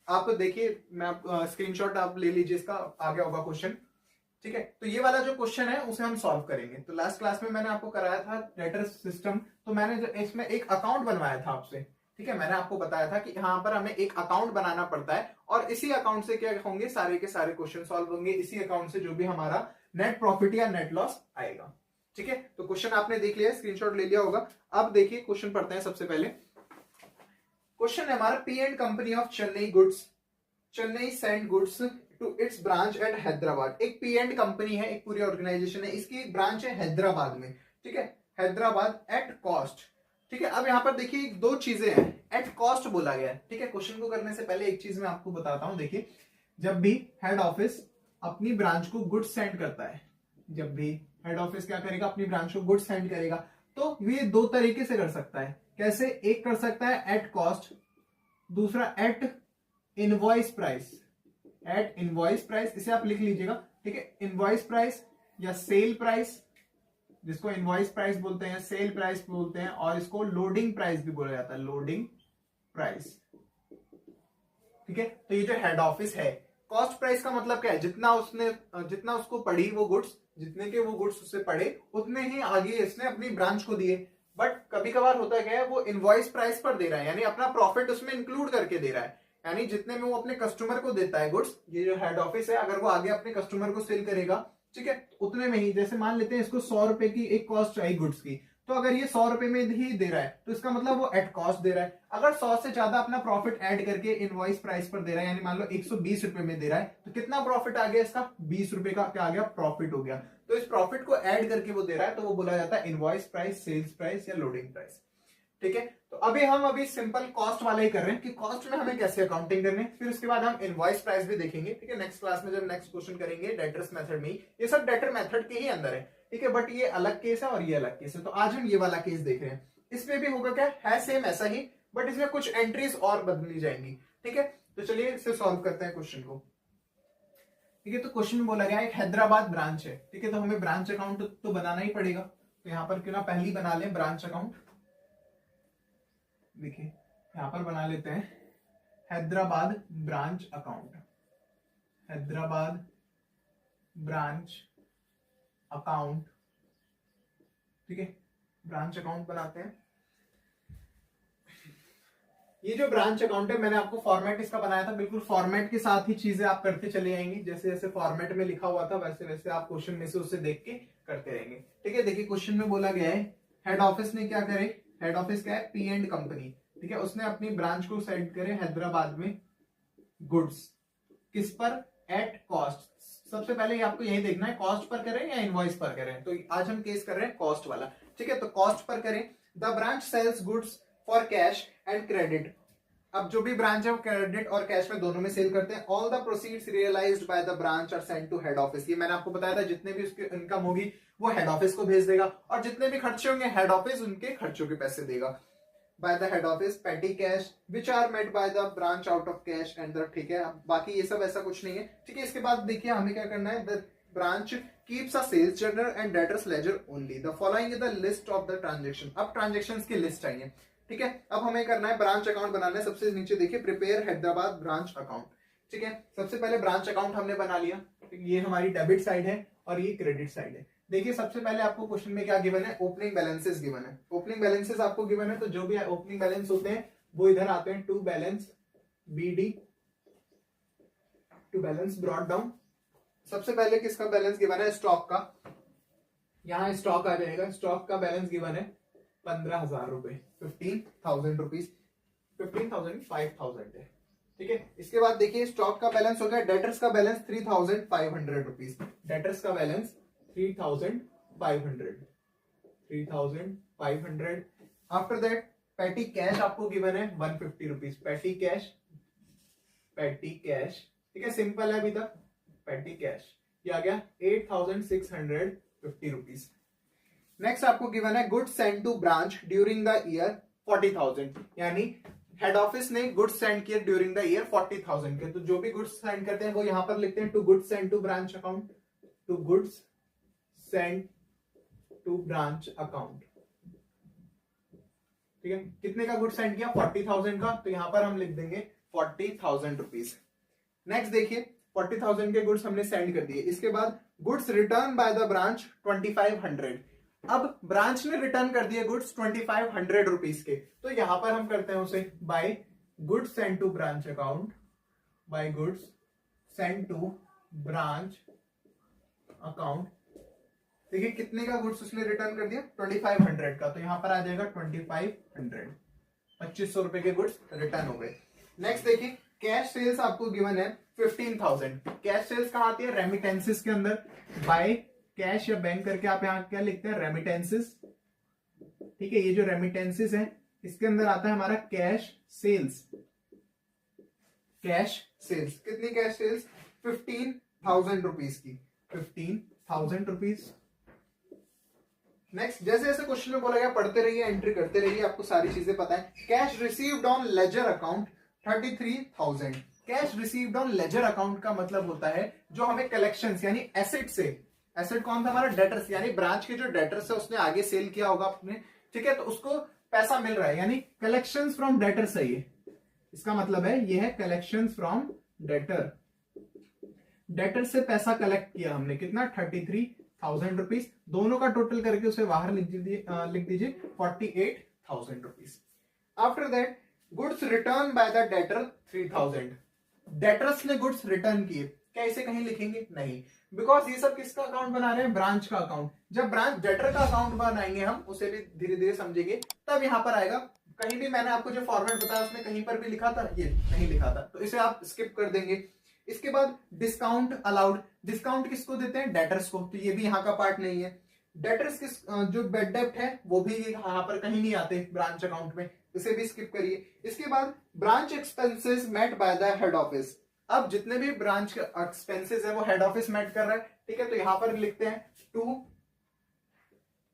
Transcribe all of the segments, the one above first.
आप देखिए, मैं आप स्क्रीनशॉट आप ले लीजिए, इसका आ गया होगा क्वेश्चन। ठीक है, तो ये वाला जो क्वेश्चन है उसे हम सॉल्व करेंगे। तो लास्ट क्लास में मैंने आपको कराया था डेटर सिस्टम, तो मैंने इसमें एक अकाउंट बनवाया था आपसे। ठीक है, मैंने आपको बताया था कि यहाँ पर हमें एक अकाउंट बनाना पड़ता है और इसी अकाउंट से क्या होंगे, सारे के सारे क्वेश्चन सॉल्व होंगे। इसी अकाउंट से जो भी हमारा नेट प्रॉफिट या नेट लॉस आएगा। ठीक है, तो क्वेश्चन आपने देख लिया, स्क्रीनशॉट ले लिया होगा। अब देखिए क्वेश्चन पढ़ते हैं। सबसे पहले क्वेश्चन है हमारा, P and company of Chennai send goods to its branch at Hyderabad. एक पी एंड कंपनी है, एक पूरी ऑर्गेनाइजेशन है, इसकी एक ब्रांच है हैदराबाद में। ठीक है, हैदराबाद एट कॉस्ट। ठीक है, अब यहां पर देखिए दो चीजें हैं, एट कॉस्ट बोला गया है। ठीक है, क्वेश्चन को करने से पहले एक चीज मैं आपको बताता हूं। देखिए, जब भी हेड ऑफिस अपनी ब्रांच को गुड्स सेंड करता है, जब भी हेड ऑफिस क्या करेगा, अपनी ब्रांच को गुड्स सेंड करेगा, तो ये दो तरीके से कर सकता है। कैसे? एक कर सकता है एट कॉस्ट, दूसरा at invoice price. At invoice price, इसे आप लिख लीजिएगा। ठीक है, इनवॉइस प्राइस या सेल प्राइस, जिसको इनवॉइस प्राइस बोलते हैं, सेल प्राइस बोलते हैं, और इसको लोडिंग प्राइस भी बोला जाता है, लोडिंग प्राइस। ठीक है, तो ये जो हेड ऑफिस है, कॉस्ट प्राइस का मतलब क्या है, जितना उसको पड़ी वो गुड्स, जितने के वो गुड्स उससे पड़े उतने ही आगे इसने अपनी ब्रांच को दिए। बट कभी कभार होता क्या है, वो इनवॉइस प्राइस पर दे रहा है, यानी अपना प्रॉफिट उसमें इंक्लूड करके दे रहा है। यानी जितने में वो अपने कस्टमर को देता है गुड्स, ये जो हेड ऑफिस है, अगर वो आगे अपने कस्टमर को सेल करेगा, ठीक है, उतने में ही, जैसे मान लेते हैं इसको 100 रुपए की एक कॉस्ट आई गुड्स की, तो अगर ये 100 रुपए में ही दे रहा है तो इसका मतलब वो एट कॉस्ट दे रहा है। अगर 100 से ज्यादा अपना प्रॉफिट ऐड करके इनवॉइस प्राइस पर दे रहा है, यानी मान लो 120 रुपए में दे रहा है, तो कितना प्रॉफिट आ गया इसका, 20 रुपए का क्या आ गया, प्रॉफिट हो गया। तो इस प्रॉफिट को ऐड करके वो दे रहा है, तो वो बोला जाता है इनवॉइस प्राइस, सेल्स प्राइस या लोडिंग प्राइस। ठीक है, तो हम सिंपल कॉस्ट वाला ही कर रहे हैं कि कॉस्ट में हमें कैसे अकाउंटिंग करनी है, फिर उसके बाद हम इनवॉइस प्राइस भी देखेंगे। ठीक है, नेक्स्ट क्लास में जब नेक्स्ट क्वेश्चन करेंगे डेटर्स मेथड में, ये सब डेटर मेथड के ही अंदर है। ठीक है, बट ये अलग केस है और ये अलग केस है, तो आज हम ये वाला केस देख रहे हैं। इसमें भी होगा क्या है, सेम ऐसा ही, बट इसमें कुछ एंट्रीज और बदली जाएंगी। ठीक है, तो चलिए इसे सॉल्व करते हैं क्वेश्चन को। ठीक है, तो क्वेश्चन में बोला गया एक हैदराबाद ब्रांच है। ठीक है, तो हमें ब्रांच अकाउंट तो बनाना ही पड़ेगा, तो यहाँ पर क्यों ना पहली बना लें ब्रांच अकाउंट। देखिए यहां पर बना लेते हैं Hyderabad branch account, Hyderabad branch account. ठीक है, ब्रांच अकाउंट बनाते हैं। ये जो ब्रांच अकाउंट है, मैंने आपको फॉर्मेट इसका बनाया था, बिल्कुल फॉर्मेट के साथ ही चीजें आप करते चले जाएंगे, जैसे जैसे फॉर्मेट में लिखा हुआ था वैसे वैसे आप क्वेश्चन में से उसे देख के करते रहेंगे। ठीक है, देखिए क्वेश्चन में बोला गया है हेड ऑफिस ने क्या करे, हेड ऑफिस क्या है, पी एंड कंपनी। ठीक है, उसने अपनी ब्रांच को सेंड करे हैदराबाद में गुड्स, किस पर, एट कॉस्ट। सबसे पहले आपको यही देखना है कॉस्ट पर करें या इनवॉइस पर करें, तो आज हम केस कर रहे हैं कॉस्ट वाला। ठीक है, तो कॉस्ट पर करें। The branch sells goods for cash and credit. अब जो भी ब्रांच है वो क्रेडिट और कैश में दोनों में सेल करते हैं। All the proceeds realised by the branch are sent to head office. ये मैंने आपको बताया था, जितने भी उसकी इनकम होगी वो हेड ऑफिस को भेज देगा, और जितने भी खर्चे होंगे हेड ऑफिस उनके खर्चों के पैसे देगा। By the head office petty cash which are made by the branch out of cash and the. ठीक है, बाकी ये सब ऐसा कुछ नहीं है। ठीक है, इसके बाद देखिए हमें क्या करना है, the branch keeps a sales journal and debtors ledger only. The following is the list of the transaction. अब ट्रांजेक्शंस की लिस्ट आई है। ठीक है, अब हमें करना है ब्रांच अकाउंट बनाना है। सबसे नीचे देखिए प्रिपेयर हैदराबाद ब्रांच अकाउंट। ठीक है, सबसे पहले ब्रांच अकाउंट हमने बना लिया। ये हमारी डेबिट साइड है और ये क्रेडिट साइड है। देखिए सबसे पहले आपको क्वेश्चन में क्या गिवन है, ओपनिंग बैलेंसेस गिवन है। ओपनिंग बैलेंसेस आपको गिवन है, तो जो भी ओपनिंग बैलेंस होते हैं वो इधर आते हैं to balance BD, to balance brought down. सबसे पहले किसका बैलेंस गिवन है, स्टॉक का। यहां स्टॉक आ जाएगा, स्टॉक का बैलेंस गिवन है 15,000 रुपए, 15,000 रुपीज, 15,000 5,000 है। ठीक है, इसके बाद देखिए स्टॉक का बैलेंस हो गया। डेटर्स का बैलेंस 3,500 रुपीज, डेटर्स का balance 3,500, 3,500। After that petty cash आपको गिवन है 150 rupees, petty cash, petty cash. ठीक है, सिंपल है अभी तक, पैटी कैश ये आ गया 8,650 रुपीज। नेक्स्ट आपको गिवन है goods send to branch during the year 40,000, यानी हेड ऑफिस ने गुड्स सेंड किए ड्यूरिंग द ईयर 40,000 के, तो जो भी गुड्स सेंड करते हैं वो यहां पर लिखते हैं to goods send to branch account, to goods send to branch account. ठीक है, कितने का गुड्स सेंड किया, 40,000 का, तो यहां पर हम लिख देंगे 40,000 रुपीज। नेक्स्ट देखिए 40,000 के गुड्स हमने सेंड कर दिए। इसके बाद goods return bye the branch 2500। अब ब्रांच ने रिटर्न कर दिए गुड्स 2500 रुपीज के, तो यहां पर हम करते हैं उसे by goods send to branch account, by goods send to branch account. देखिए कितने का गुड्स उसने रिटर्न कर दिया 2500 का, तो यहां पर आ जाएगा 2500, 2500 रुपए के गुड्स रिटर्न हो गए। नेक्स्ट देखिए कैश सेल्स आपको गिवन है 15,000। कैश सेल्स कहां आती है रेमिटेंसेस के अंदर, बाय कैश या बैंक करके आप यहां क्या लिखते हैं रेमिटेंसेस। ठीक है, ये जो रेमिटेंसेस है इसके अंदर आता है हमारा कैश सेल्स। कैश सेल्स कितनी कैश सेल्स 15,000 रुपीज की, 15,000 रुपीज। नेक्स्ट जैसे जैसे क्वेश्चन में बोला गया पढ़ते रहिए, एंट्री करते रहिए, आपको सारी चीजें पता है। Cash received on ledger account 33,000। Cash received on ledger account का मतलब होता है जो हमें कलेक्शंस यानी एसेट से, एसेट कौन था हमारा डेटर्स, यानी ब्रांच के जो डेटर्स है उसने आगे सेल किया होगा अपने, ठीक है, तो उसको पैसा मिल रहा है, यानी कलेक्शंस फ्रॉम डेटर्स है ये। इसका मतलब है ये है कलेक्शंस फ्रॉम डेटर। डेटर से पैसा कलेक्ट किया हमने, कितना 33,000 रुपीज। दोनों का टोटल करके उसे बाहर लिख दीजिए 48,000 rupees. After that goods return by the debtor 3,000। Debtors ने गुड्स रिटर्न किए, क्या इसे कहीं लिखेंगे नहीं, बिकॉज ये सब किसका अकाउंट बना रहे हैं ब्रांच का अकाउंट। जब ब्रांच डेटर का अकाउंट बनाएंगे हम, उसे भी धीरे धीरे समझेंगे, तब यहां पर आएगा। कहीं भी मैंने आपको जो फॉर्मेट बताया उसमें कहीं पर भी लिखा था, ये नहीं लिखा था, तो इसे आप स्किप कर देंगे। इसके बाद डिस्काउंट अलाउड, डिस्काउंट किसको देते हैं डेटर्स को, तो ये भी यहाँ का पार्ट नहीं है। डेटर्स किस जो बेड डेप्ट है वो भी यहाँ पर कहीं नहीं आते ब्रांच अकाउंट में, इसे भी स्किप करिए। इसके बाद branch expenses met by the head office. अब जितने भी ब्रांच के एक्सपेंसेस है वो हेड ऑफिस मेट कर रहा है, ठीक है, तो यहां पर लिखते हैं टू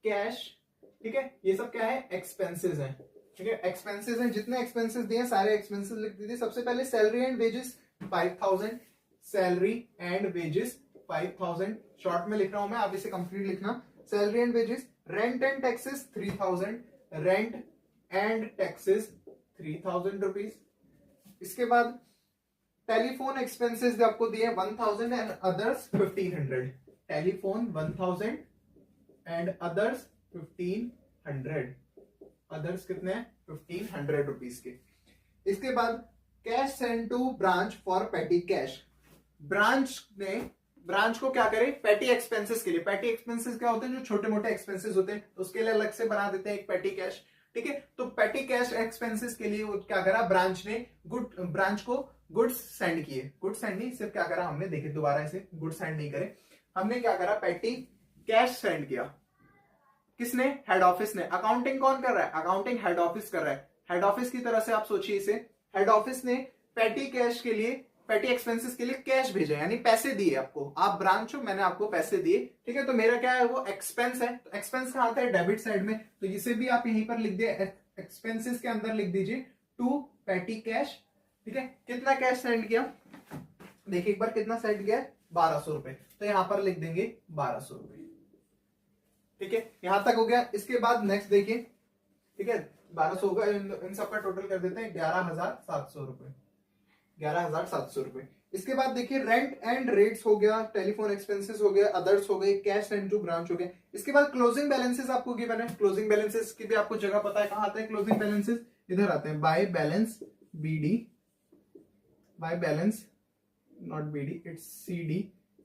कैश, ठीक है, ये सब क्या है एक्सपेंसेस है, ठीक है, एक्सपेंसेस है, जितने एक्सपेंसेस दिए सारे एक्सपेंसेस लिख दीजिए। सबसे पहले salary and wages 5,000, salary and wages 5,000, short में लिख रहा हूं मैं, आप इसे कंप्लीट लिखना। Salary and wages, rent and taxes 3,000, rent and taxes 3,000 rupees. इसके बाद टेलीफोन एक्सपेंसेस आपको दिए 1,000 and others 1,500, telephone 1,000 and others 1,500, others कितने हैं 1,500 रुपीज के। इसके बाद cash send to branch for petty cash. Branch को क्या करे पेटी एक्सपेंसेस के लिए, पेटी एक्सपेंसेस क्या होते हैं जो छोटे मोटे एक्सपेंसेस होते हैं, तो उसके लिए अलग से बना देते हैं एक पेटी कैश, ठीक है। तो पेटी कैश एक्सपेंसेस के लिए क्या करा ब्रांच ने, ब्रांच को गुड्स सेंड किए, गुड्स सेंड नहीं, सिर्फ क्या करा हमने, देखिए दोबारा इसे गुड्स सेंड नहीं करे, हमने क्या करा पेटी कैश सेंड किया। किसने हेड ऑफिस ने। अकाउंटिंग कौन कर रहा है, अकाउंटिंग हेड ऑफिस कर रहा है। हेड ऑफिस की तरह से आप सोचिए इसे, हेड ऑफिस ने पेटी कैश के लिए, पेटी एक्सपेंसेस के लिए कैश भेजा, यानी पैसे दिए आपको, आप ब्रांच हो मैंने आपको पैसे दिए, ठीक है, तो मेरा क्या है वो एक्सपेंस है, तो एक्सपेंस कहां आता है डेबिट साइड में, तो इसे भी आप यहीं पर लिख दिए एक्सपेंसेस के अंदर लिख दीजिए टू पेटी कैश, ठीक है। कितना कैश सेंड किया देखिए एक बार, कितना सेंड किया 1,200 रुपए, तो यहां पर लिख देंगे 1,200 रुपए, ठीक है, यहां तक हो गया। इसके बाद नेक्स्ट देखिए, ठीक है, 1,200 होगा, इन सबका टोटल कर देते हैं 11,700 रुपए, 11,700 रुपए। इसके बाद देखिए रेंट एंड रेट्स हो गया, टेलीफोन एक्सपेंसेस हो गया, अदर्स हो गए, कैश सेंड टू ब्रांच हो गया। इसके बाद क्लोजिंग बैलेंसेस आपको गिवन है, क्लोजिंग बैलेंसेस की भी आपको जगह पता है कहां आते हैं क्लोजिंग बैलेंसेस, इधर आते हैं by balance BD, by balance not BD it's CD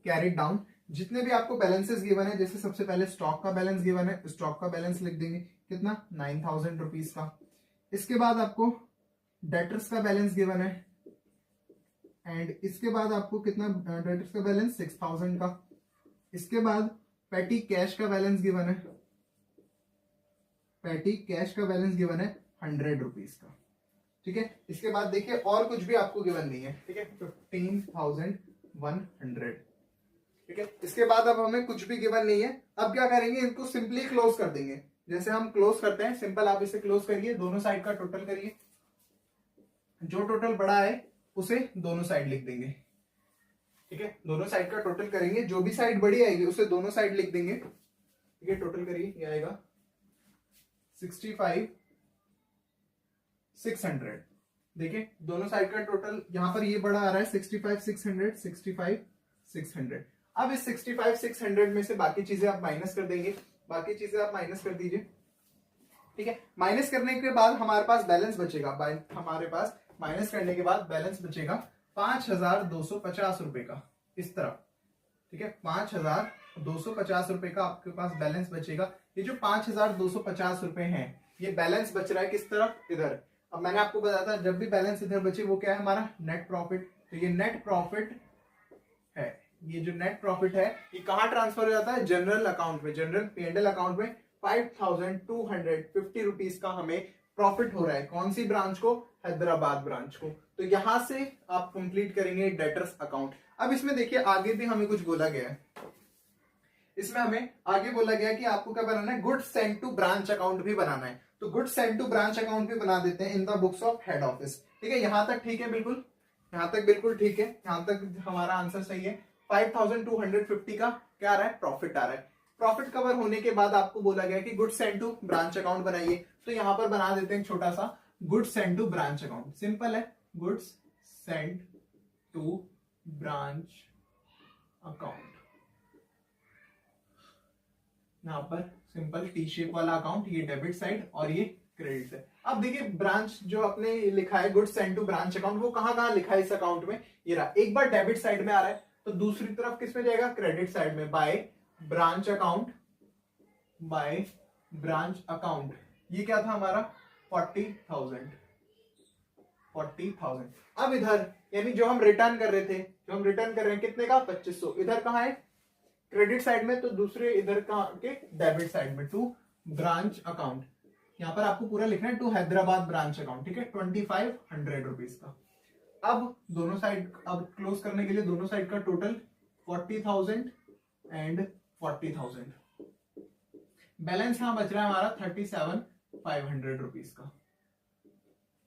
carry down. जितने भी आपको बैलेंसेस गिवन है, जैसे सबसे पहले स्टॉक का बैलेंस गिवन है, स्टॉक का बैलेंस लिख देंगे कितना 9,000 रुपीज का। इसके बाद आपको डेटर्स का बैलेंस गिवन है, एंड इसके बाद आपको कितना डेटर्स का बैलेंस 6,000 का। इसके बाद पेटी कैश का बैलेंस गिवन है, पेटी कैश का बैलेंस गिवन है 100 रुपीज का, ठीक है। इसके बाद देखिए और कुछ भी आपको गिवन नहीं है, ठीक है, 15,100, ठीक है। इसके बाद अब हमें कुछ भी गिवन नहीं है, अब क्या करेंगे इनको सिंपली क्लोज कर देंगे, जैसे हम क्लोज करते हैं सिंपल, आप इसे क्लोज करिए, दोनों साइड का टोटल करिए, जो टोटल बड़ा है उसे दोनों साइड लिख देंगे, ठीक है, दोनों साइड का टोटल करेंगे, जो भी साइड बड़ी आएगी उसे दोनों साइड लिख देंगे, ठीक है। टोटल करिए, ये आएगा 65,600, देखिए दोनों साइड का टोटल यहाँ पर ये बड़ा आ रहा है 65,600, 65,600। अब इस 65,600 में से बाकी चीजें आप माइनस कर देंगे, बाकी चीजें आप माइनस कर दीजिए, ठीक है। माइनस करने के बाद हमारे पास बैलेंस बचेगा, हमारे पास माइनस करने के बाद बैलेंस बचेगा 5,250 रुपए का इस तरफ, ठीक है। 5,250 रुपए का आपके पास बैलेंस बचेगा। ये जो 5,250 रुपए हैं ये बैलेंस बच रहा है किस तरफ, इधर। अब मैंने आपको बताया था जब भी बैलेंस इधर बचे वो क्या है, हमारा नेट प्रॉफिट। तो ये नेट प्रॉफिट है, ये जो नेट प्रॉफिट है ये कहां ट्रांसफर हो जाता है, जनरल अकाउंट में, जनरल P&L अकाउंट में। 5,250 रुपीज का हमें प्रॉफिट हो रहा है, कौन सी ब्रांच को, हैदराबाद ब्रांच को। तो यहां से आप कंप्लीट करेंगे डेटर्स अकाउंट। अब इसमें देखिए आगे भी हमें कुछ बोला गया है, इसमें हमें आगे बोला गया है कि आपको क्या बनाना है, goods send to branch account भी बनाना है। तो goods send to branch account भी बना देते हैं in the books of head office, ठीक है। यहां तक ठीक है, बिल्कुल यहां तक बिल्कुल ठीक है, यहां तक हमारा आंसर सही है। 5,250 का क्या आ रहा है, प्रॉफिट आ रहा है। प्रॉफिट कवर होने के बाद आपको बोला गया कि goods send to branch account बनाइए। तो यहां पर बना देते हैं छोटा सा goods send to branch account, simple है, goods send to branch account. यहां पर सिंपल टी शेप वाला अकाउंट, ये डेबिट साइड और ये क्रेडिट साइड। अब देखिए ब्रांच जो अपने लिखा है goods send to branch account, वो कहां कहां लिखा है इस अकाउंट में, ये रहा। एक बार डेबिट साइड में आ रहा है तो दूसरी तरफ किस में जाएगा, क्रेडिट साइड में, by branch account, by branch account. ये क्या था हमारा 40,000। अब इधर यानी जो हम रिटर्न कर रहे थे, जो हम रिटर्न कर रहे हैं कितने का, 2500। इधर कहां है, क्रेडिट साइड में, तो दूसरे इधर का के डेबिट साइड में, टू ब्रांच अकाउंट। यहां पर आपको पूरा लिखना है टू हैदराबाद ब्रांच अकाउंट, ठीक है, 2,500 रुपीज का। अब दोनों साइड, अब क्लोज करने के लिए दोनों साइड का टोटल 40,000 एंड 40,000। बैलेंस यहां बच रहा है हमारा 37,500 रुपीज का,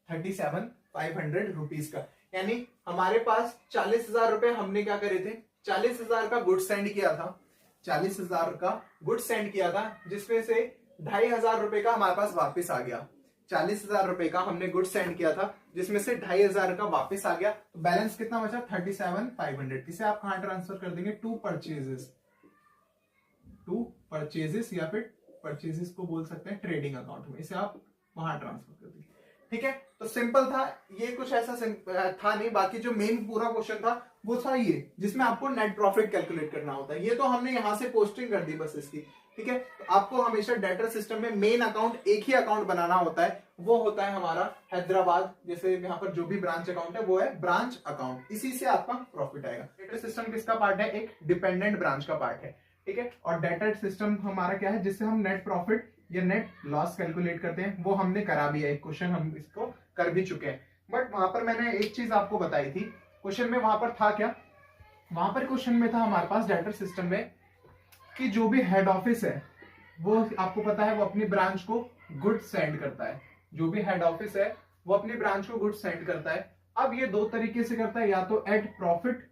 37,500 रुपीज का। यानी हमारे पास 40,000 रुपए हमने क्या करे थे, 40,000 का गुड सेंड किया था, 40,000 का गुड सेंड किया था, जिसमें से 2,500 रुपए का हमारे पास वापस आ गया। 40,000 रुपए का हमने गुड सेंड किया था, जिसमें से 2,500 का वापस आ गया। तो बैलेंस कितना बचा, 37,500। इसे आप कहां ट्रांसफर कर देंगे, टू परचेजेस या फिर परचेजेस को बोल सकते हैं ट्रेडिंग अकाउंट में, इसे आप वहां ट्रांसफर कर देंगे, ठीक है। तो सिंपल था ये, कुछ ऐसा था नहीं। बाकी जो मेन पूरा क्वेश्चन था वो था ये, जिसमें आपको नेट प्रॉफिट कैलकुलेट करना होता है। ये तो हमने यहां से पोस्टिंग कर दी बस इसकी, ठीक है। तो आपको हमेशा डेटर सिस्टम में मेन अकाउंट एक ही अकाउंट बनाना होता है, वो होता है हमारा हैदराबाद। जैसे यहाँ पर जो भी ब्रांच अकाउंट है वो है ब्रांच अकाउंट, इसी से आपका प्रॉफिट आएगा। डेटर सिस्टम किसका पार्ट है, एक डिपेंडेंट ब्रांच का पार्ट है, ठीक है। और डेटर सिस्टम हमारा क्या है, जिससे हम नेट प्रॉफिट या नेट लॉस कैलकुलेट करते हैं, वो हमने करा भी है, एक क्वेश्चन हम इसको कर भी चुके हैं। बट वहां पर मैंने एक चीज आपको बताई थी क्वेश्चन में, वहां पर था क्या, वहां पर क्वेश्चन में था हमारे पास डेटर सिस्टम में कि जो भी हेड ऑफिस है वो आपको पता है वो अपनी ब्रांच को गुड सेंड करता है। जो भी हेड ऑफिस है वो अपनी ब्रांच को गुड सेंड करता है। अब ये दो तरीके से करता है, या तो एट प्रॉफिट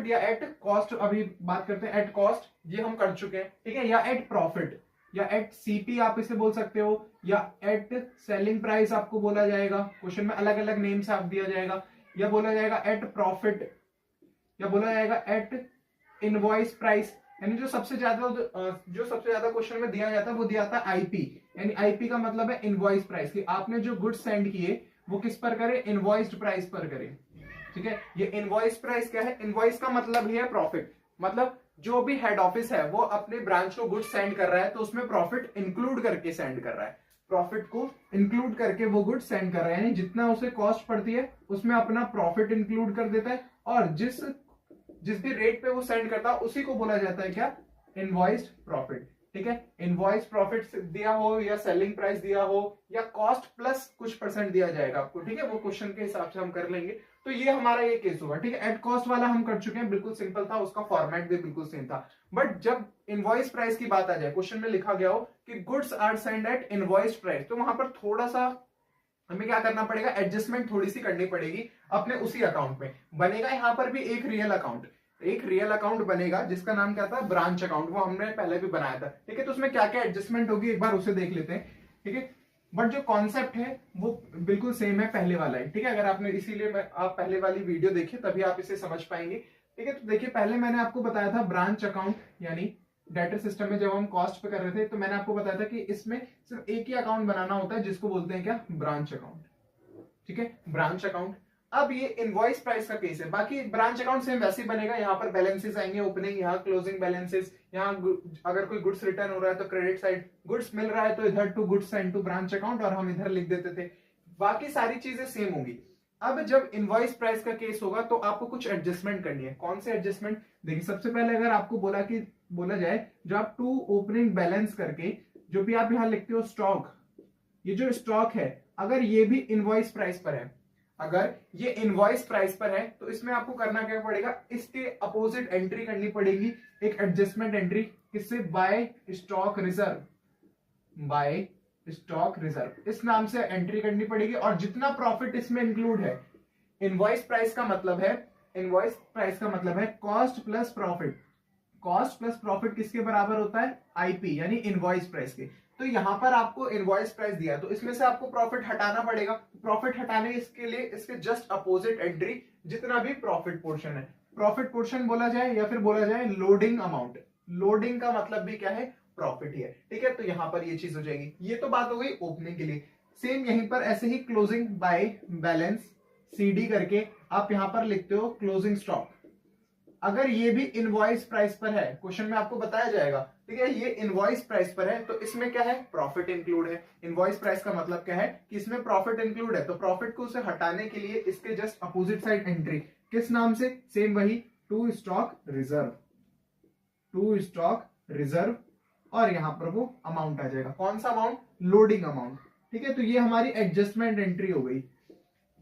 या एट कॉस्ट। अभी बात करते हैं एट कॉस्ट, ये हम कर चुके हैं, ठीक है। या एट प्रॉफिट या एट सीपी आप इसे बोल सकते हो, या एट सेलिंग प्राइस आपको बोला जाएगा। क्वेश्चन में अलग अलग नेम से आप दिया जाएगा, या बोला जाएगा एट प्रॉफिट, या बोला जाएगा एट इनवॉइस प्राइस। यानी जो सबसे ज्यादा क्वेश्चन में दिया जाता है वो दिया था आईपी, यानी आईपी का मतलब है इनवॉइस प्राइस, कि आपने जो गुड्स सेंड किए वो किस पर करे, इनवॉइस्ड प्राइस पर करे, ठीक है। ये इनवॉइस प्राइस क्या है, इनवॉइस का मतलब ही है प्रॉफिट। मतलब जो भी हेड ऑफिस है वो अपने ब्रांच को गुड्स सेंड कर रहा है तो उसमें प्रॉफिट इंक्लूड करके सेंड कर रहा है, प्रॉफिट को इंक्लूड करके वो गुड्स सेंड कर रहा है। यानी जितना उसे कॉस्ट पड़ती है उसमें अपना प्रॉफिट इंक्लूड कर देता है, और जिस भी रेट पे वो सेंड करता है उसी को बोला जाता है क्या, इनवॉइस्ड प्रॉफिट, ठीक है। इनवॉइस प्रॉफिट दिया हो या सेलिंग प्राइस दिया हो या कॉस्ट प्लस कुछ परसेंट दिया जाएगा आपको, ठीक है। वो क्वेश्चन के हिसाब से हम कर लेंगे। तो ये हमारा ये केस होगा, ठीक है। एट कॉस्ट वाला हम कर चुके हैं, बिल्कुल सिंपल था, उसका फॉर्मेट भी बिल्कुल सेम था। बट जब इनवॉइस प्राइस की बात आ जाए, क्वेश्चन में लिखा गया हो कि goods are send at invoice price, तो वहां पर थोड़ा सा हमें क्या करना पड़ेगा, एडजस्टमेंट थोड़ी सी करनी पड़ेगी अपने उसी अकाउंट में। बनेगा यहाँ पर भी एक रियल अकाउंट बनेगा जिसका नाम क्या था, ब्रांच अकाउंट। वो हमने पहले भी बनाया था, ठीक है। तो उसमें क्या क्या एडजस्टमेंट होगी एक बार उसे देख लेते हैं, ठीक है। बट जो कॉन्सेप्ट है वो बिल्कुल सेम है पहले वाला ही, ठीक है। अगर आपने इसीलिए आप पहले वाली वीडियो देखिए तभी आप इसे समझ पाएंगे, ठीक है। तो देखिए पहले मैंने आपको बताया था ब्रांच अकाउंट, यानी डेटर सिस्टम में जब हम कॉस्ट पे कर रहे थे तो मैंने आपको बताया था कि इसमें सिर्फ एक ही अकाउंट बनाना होता है जिसको बोलते हैं क्या, ब्रांच अकाउंट, ठीक है, ब्रांच अकाउंट। अब ये इनवॉइस प्राइस का केस है, बाकी ब्रांच अकाउंट सेम वैसे ही बनेगा, यहाँ पर बैलेंसेस आएंगे, ओपनिंग, यहाँ क्लोजिंग बैलेंसेस, यहाँ अगर कोई गुड्स रिटर्न हो रहा है तो क्रेडिट साइड, गुड्स मिल रहा है तो इधर to goods and to branch account, और हम इधर लिख देते थे, बाकी सारी चीजें सेम होंगी। अब जब इनवॉइस प्राइस का केस होगा तो आपको कुछ एडजस्टमेंट करनी है। कौन से एडजस्टमेंट, देखिए सबसे पहले अगर आपको बोला जाए जो आप टू ओपनिंग बैलेंस करके जो भी आप यहां लिखते हो स्टॉक, ये जो स्टॉक है अगर ये भी इनवॉइस प्राइस पर है, अगर ये इनवॉइस प्राइस पर है तो इसमें आपको करना क्या पड़ेगा, इसके अपोजिट एंट्री करनी पड़ेगी, एक एडजस्टमेंट एंट्री, किससे, by stock reserve, by stock reserve, इस नाम से एंट्री करनी पड़ेगी। और जितना प्रॉफिट इसमें इंक्लूड है, इनवॉइस प्राइस का मतलब है, इनवॉइस प्राइस का मतलब है cost plus profit, cost plus profit किसके बराबर होता है, आईपी, यानी इनवॉइस प्राइस के। तो यहां पर आपको इनवॉइस प्राइस दिया तो इसमें से आपको प्रॉफिट हटाना पड़ेगा, प्रॉफिट हटाने इसके लिए इसके जस्ट अपोजिट एंट्री जितना भी प्रॉफिट पोर्शन है, प्रॉफिट पोर्शन बोला जाए या फिर बोला जाए लोडिंग अमाउंट, लोडिंग का मतलब भी क्या है, प्रॉफिट ही है, ठीक है। तो यहां पर ये चीज हो जाएगी, ये तो बात हो गई ओपनिंग के लिए। सेम यहीं पर ऐसे ही क्लोजिंग बाय बैलेंस सीडी करके आप यहां पर लिखते हो क्लोजिंग स्टॉक, अगर ये भी इनवॉइस प्राइस पर है, क्वेश्चन में आपको बताया जाएगा, ठीक है, ये इनवॉइस प्राइस पर है तो इसमें क्या है, प्रॉफिट इंक्लूड है। इनवॉइस प्राइस का मतलब क्या है कि इसमें प्रॉफिट इंक्लूड है, तो प्रॉफिट को उसे हटाने के लिए इसके जस्ट अपोजिट साइड एंट्री, किस नाम से, सेम वही, to stock reserve, to stock reserve, और यहां पर वो अमाउंट आ जाएगा, कौन सा अमाउंट, लोडिंग अमाउंट, ठीक है। तो ये हमारी एडजस्टमेंट एंट्री हो गई,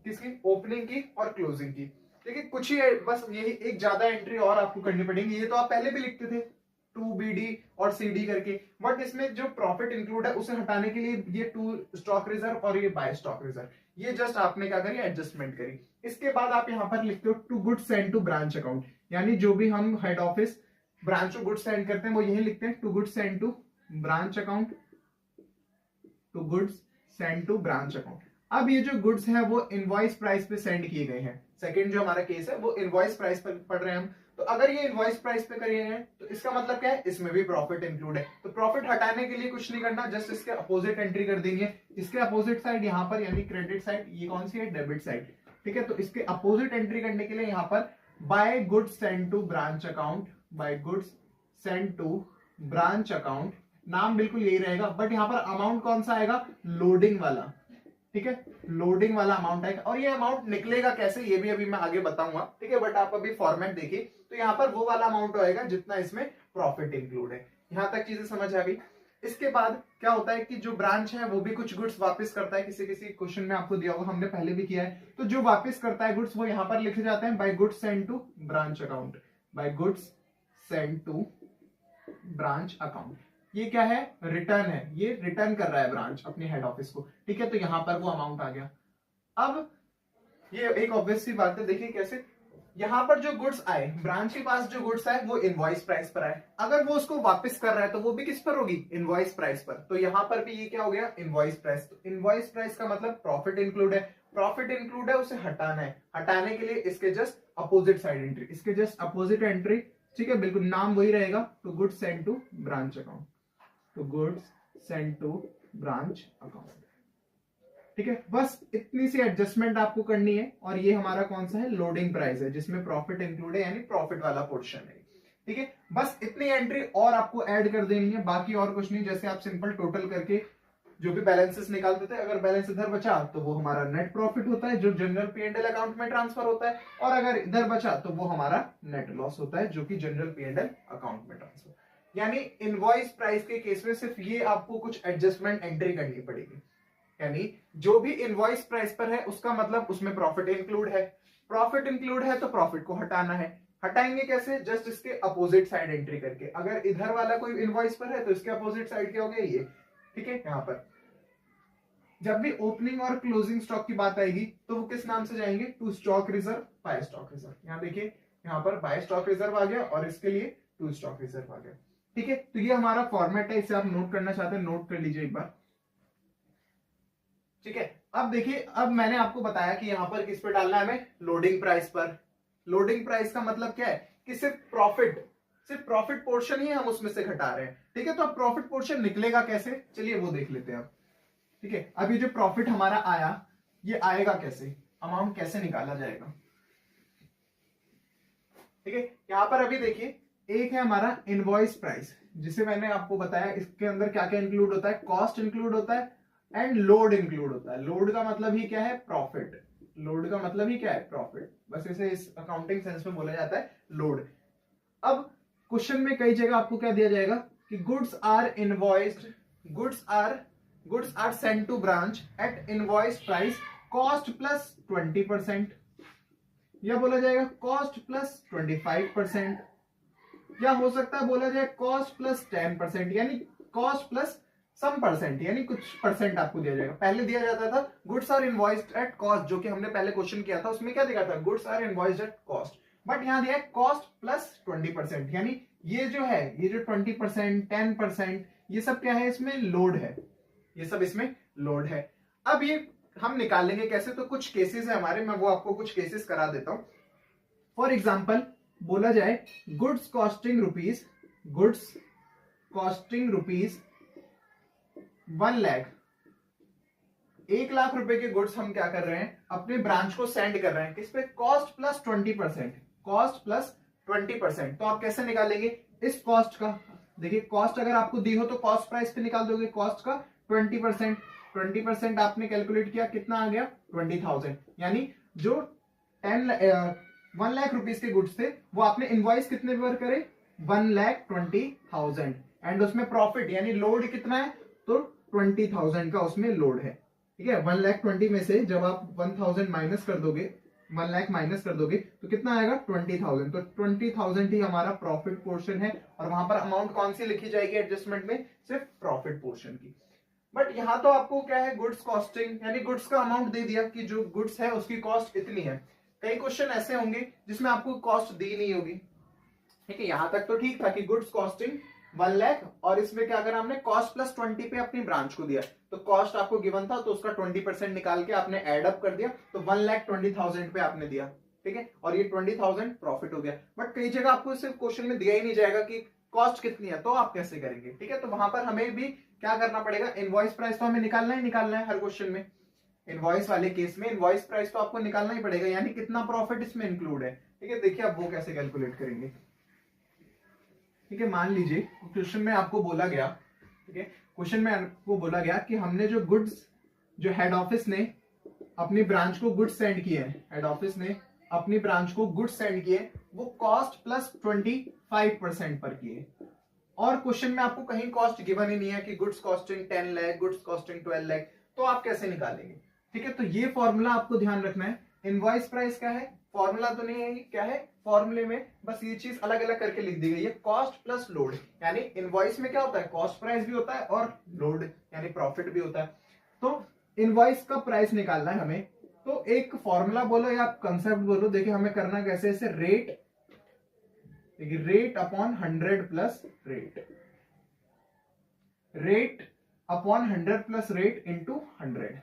किसकी, ओपनिंग की और क्लोजिंग की। देखिए कुछ ही बस यही एक ज्यादा एंट्री और आपको करनी पड़ेगी, ये तो आप पहले भी लिखते थे 2BD और CD करके, बट इसमें जो प्रॉफिट इंक्लूड है उसे हटाने के लिए ये टू स्टॉक रिजर्व और ये बाय स्टॉक रिजर्व, ये जस्ट आपने क्या करी, एडजस्टमेंट करी। इसके बाद आप यहां पर लिखते हो to goods send to branch account, यानी जो भी हम हेड ऑफिस ब्रांच को गुड्स सेंड करते हैं वो यही लिखते हैं, to goods send to branch account, to goods send to branch account. अब ये जो गुड्स है वो इनवॉइस प्राइस पे सेंड किए गए हैं, सेकंड जो हमारा केस है वो इनवॉइस प्राइस पर पढ़ रहे हैं हम, तो अगर ये इनवॉइस प्राइस पे करिए हैं तो इसका मतलब क्या है, इसमें भी प्रॉफिट इंक्लूड है, तो प्रॉफिट हटाने के लिए कुछ नहीं करना, जस्ट इसके अपोजिट एंट्री कर देंगे, इसके अपोजिट साइड यहाँ पर, यानी क्रेडिट साइड, ये कौन सी है, डेबिट साइड, ठीक है। तो इसके अपोजिट एंट्री करने के लिए यहाँ पर by goods send to branch account, by goods send to branch account, नाम बिल्कुल यही रहेगा, बट यहाँ पर अमाउंट कौन सा आएगा, लोडिंग वाला, ठीक है, लोडिंग वाला अमाउंट आएगा। और ये अमाउंट निकलेगा कैसे ये भी अभी मैं आगे बताऊंगा, ठीक है, बट आप अभी फॉर्मेट देखिए, तो यहाँ पर वो वाला अमाउंट आएगा जितना इसमें प्रॉफिट इंक्लूड है। यहां तक चीजें समझ आ गई। इसके बाद क्या होता है कि जो ब्रांच है वो भी कुछ गुड्स वापस करता है, किसी किसी क्वेश्चन में आपको दिया होगा, हमने पहले भी किया है, तो जो वापस करता है गुड्स वो यहाँ पर लिखे जाते हैं by goods send to branch account, by goods send to branch account. ये क्या है, रिटर्न है, ये रिटर्न कर रहा है ब्रांच अपने हेड ऑफिस को, ठीक है। तो यहां पर वो अमाउंट आ गया। अब ये एक ऑब्वियस सी बात है, देखिए कैसे, यहां पर जो गुड्स आए, ब्रांच के पास जो गुड्स आए वो इनवॉइस प्राइस पर आए, अगर वो उसको वापस कर रहा है तो वो भी किस पर होगी, इनवॉइस प्राइस पर। तो यहां पर भी ये क्या हो गया, इनवॉइस प्राइस। तो इनवॉइस प्राइस का मतलब प्रॉफिट इंक्लूड है, प्रॉफिट इंक्लूड है, उसे हटाना है, हटाने के लिए इसके जस्ट अपोजिट साइड एंट्री, इसके जस्ट अपोजिट एंट्री, ठीक है, बिल्कुल नाम वही रहेगा, to goods send to branch account, to goods send to branch account, ठीक है। बस इतनी सी एडजस्टमेंट आपको करनी है, और ये हमारा कौन सा है, लोडिंग प्राइस है, जिसमें प्रॉफिट इंक्लूड है, यानी प्रॉफिट वाला पोर्शन है, ठीक है। बस इतनी एंट्री और आपको ऐड कर देनी है, बाकी और कुछ नहीं। जैसे आप सिंपल टोटल करके जो भी बैलेंसेस निकालते थे, अगर बैलेंस इधर बचा तो वो हमारा नेट प्रॉफिट होता है जो जनरल P&L अकाउंट में ट्रांसफर होता है, और अगर इधर बचा तो वो हमारा नेट लॉस होता है जो कि जनरल P&L अकाउंट में ट्रांसफर। यानी इनवॉइस प्राइस के केस में सिर्फ ये आपको कुछ एडजस्टमेंट एंट्री करनी पड़ेगी, यानी जो भी इनवॉइस प्राइस पर है उसका मतलब उसमें प्रॉफिट इंक्लूड है, प्रॉफिट इंक्लूड है तो प्रॉफिट को हटाना है, हटाएंगे कैसे, जस्ट इसके अपोजिट साइड एंट्री करके। अगर इधर वाला कोई इनवॉइस पर है तो इसके अपोजिट साइड क्या हो गया, ये, ठीक है। यहां पर जब भी ओपनिंग और क्लोजिंग स्टॉक की बात आएगी तो वो किस नाम से जाएंगे, to stock reserve, by stock reserve. यहाँ देखिए यहाँ पर बाय स्टॉक रिजर्व आ गया और इसके लिए टू स्टॉक रिजर्व आ गया, ठीक है। तो ये हमारा फॉर्मेट है, इसे आप नोट करना चाहते हैं नोट कर लीजिए एक बार। ठीक है, अब देखिए, अब मैंने आपको बताया कि यहां पर किस पे डालना है हमें, लोडिंग प्राइस पर। लोडिंग प्राइस का मतलब क्या है कि सिर्फ प्रॉफिट पोर्शन ही हम उसमें से घटा रहे हैं। ठीक है, तो अब प्रॉफिट पोर्शन निकलेगा कैसे, चलिए वो देख लेते हैं अब। ठीक है, अब ये जो प्रॉफिट हमारा आया, ये आएगा कैसे, अमाउंट कैसे निकाला जाएगा। ठीक है, यहां पर अभी देखिए, एक है हमारा इनवॉइस प्राइस, जिसे मैंने आपको बताया इसके अंदर क्या क्या इंक्लूड होता है, कॉस्ट इंक्लूड होता है एंड लोड इंक्लूड होता है। लोड का मतलब ही क्या है, प्रॉफिट। लोड का मतलब ही क्या है, प्रॉफिट। बस इसे इस अकाउंटिंग सेंस में बोला जाता है लोड। अब क्वेश्चन में कई जगह आपको क्या दिया जाएगा कि goods are invoiced, goods are sent to branch at invoice price cost plus 20%, या बोला जाएगा कॉस्ट प्लस 25%, या हो सकता है बोला जाए कॉस्ट प्लस 10%, यानी कॉस्ट प्लस सम परसेंट, यानी कुछ परसेंट आपको दिया जाएगा। पहले दिया जाता था goods are invoiced at cost, जो कि हमने पहले क्वेश्चन किया था, उसमें क्या दिया था, goods are invoiced at cost, but यहां दिया है कॉस्ट प्लस 20%, यानी ये जो है, ये जो 20%, 10%, ये सब क्या है, इसमें लोड है, ये सब इसमें लोड है। अब ये हम निकालेंगे कैसे, तो कुछ केसेस है हमारे, मैं वो आपको कुछ केसेस करा देता हूं। फॉर एग्जाम्पल बोला जाए goods costing rupees 1 lakh, 1 lakh रुपए के गुड्स हम क्या कर रहे हैं, अपने ब्रांच को सेंड कर रहे हैं, किस पे, कॉस्ट प्लस 20%, कॉस्ट प्लस 20%। तो आप कैसे निकालेंगे इस कॉस्ट का, देखिए कॉस्ट अगर आपको दी हो तो कॉस्ट प्राइस पे निकाल दोगे, कॉस्ट का 20% आपने कैलकुलेट किया, कितना आ गया, 20,000, यानी जो 1 लाख रुपीज के गुड्स थे वो आपने इनवॉइस कितने पर करे, 1,20,000, एंड उसमें प्रॉफिट यानी लोड कितना है, तो 20,000 का उसमें लोड है। ठीक है, 1,20,000 में से जब आप 1,000 माइनस कर दोगे, 1 लाख माइनस कर दोगे तो कितना आएगा, 20,000, तो 20,000 ही हमारा प्रॉफिट पोर्शन है, और वहां पर अमाउंट कौन सी लिखी जाएगी एडजस्टमेंट में, सिर्फ प्रॉफिट पोर्शन की। बट यहां तो आपको क्या है, गुड्स कॉस्टिंग, यानी गुड्स का अमाउंट दे दिया कि जो गुड्स है उसकी कॉस्ट इतनी है। कई क्वेश्चन ऐसे होंगे जिसमें आपको कॉस्ट दी नहीं होगी। ठीक है, यहां तक तो ठीक था कि गुड्स कॉस्टिंग 1 लाख, और इसमें क्या करा हमने, कॉस्ट प्लस 20 पे अपनी ब्रांच को दिया, तो कॉस्ट आपको गिवन था तो उसका 20% निकाल के आपने एड अप कर दिया, तो 1,20,000 पे आपने दिया। ठीक है, और ये 20,000 प्रॉफिट हो गया। बट कई जगह आपको सिर्फ क्वेश्चन में दिया ही नहीं जाएगा कि कॉस्ट कितनी है, तो आप कैसे करेंगे। ठीक है, तो वहां पर हमें भी क्या करना पड़ेगा, इनवॉइस प्राइस तो हमें निकालना है हर क्वेश्चन में। इनवॉइस वाले केस में इनवॉइस प्राइस तो आपको निकालना ही पड़ेगा, यानी कितना प्रॉफिट इसमें इंक्लूड है। ठीक है, देखिए आप वो कैसे कैलकुलेट करेंगे। ठीक है, मान लीजिए क्वेश्चन में आपको बोला गया, ठीक है, क्वेश्चन में आपको बोला गया कि हमने जो गुड्स, जो हेड ऑफिस ने अपनी ब्रांच को गुड्स सेंड किए हैं, हेड ऑफिस ने अपनी ब्रांच को गुड्स सेंड किए, वो कॉस्ट प्लस 25% पर किए, और क्वेश्चन में आपको कहीं कॉस्ट गिवन ही नहीं है कि goods costing 10 lakh, goods costing 12 lakh, तो आप कैसे निकालेंगे। ठीक है, तो ये फॉर्मूला आपको ध्यान रखना है। इनवॉइस प्राइस क्या है, फॉर्मूला तो नहीं है, क्या है, फॉर्मूले में बस ये चीज अलग अलग करके लिख दी गई है, कॉस्ट प्लस लोड, यानी इनवॉइस में क्या होता है, कॉस्ट प्राइस भी होता है और लोड यानी प्रॉफिट भी होता है। तो इनवॉइस का प्राइस निकालना है हमें, तो एक फॉर्मूला बोलो या कंसेप्ट बोलो, देखिए हमें करना कैसे, ऐसे रेट, देखिए rate upon 100 plus rate, rate upon 100 plus rate into 100,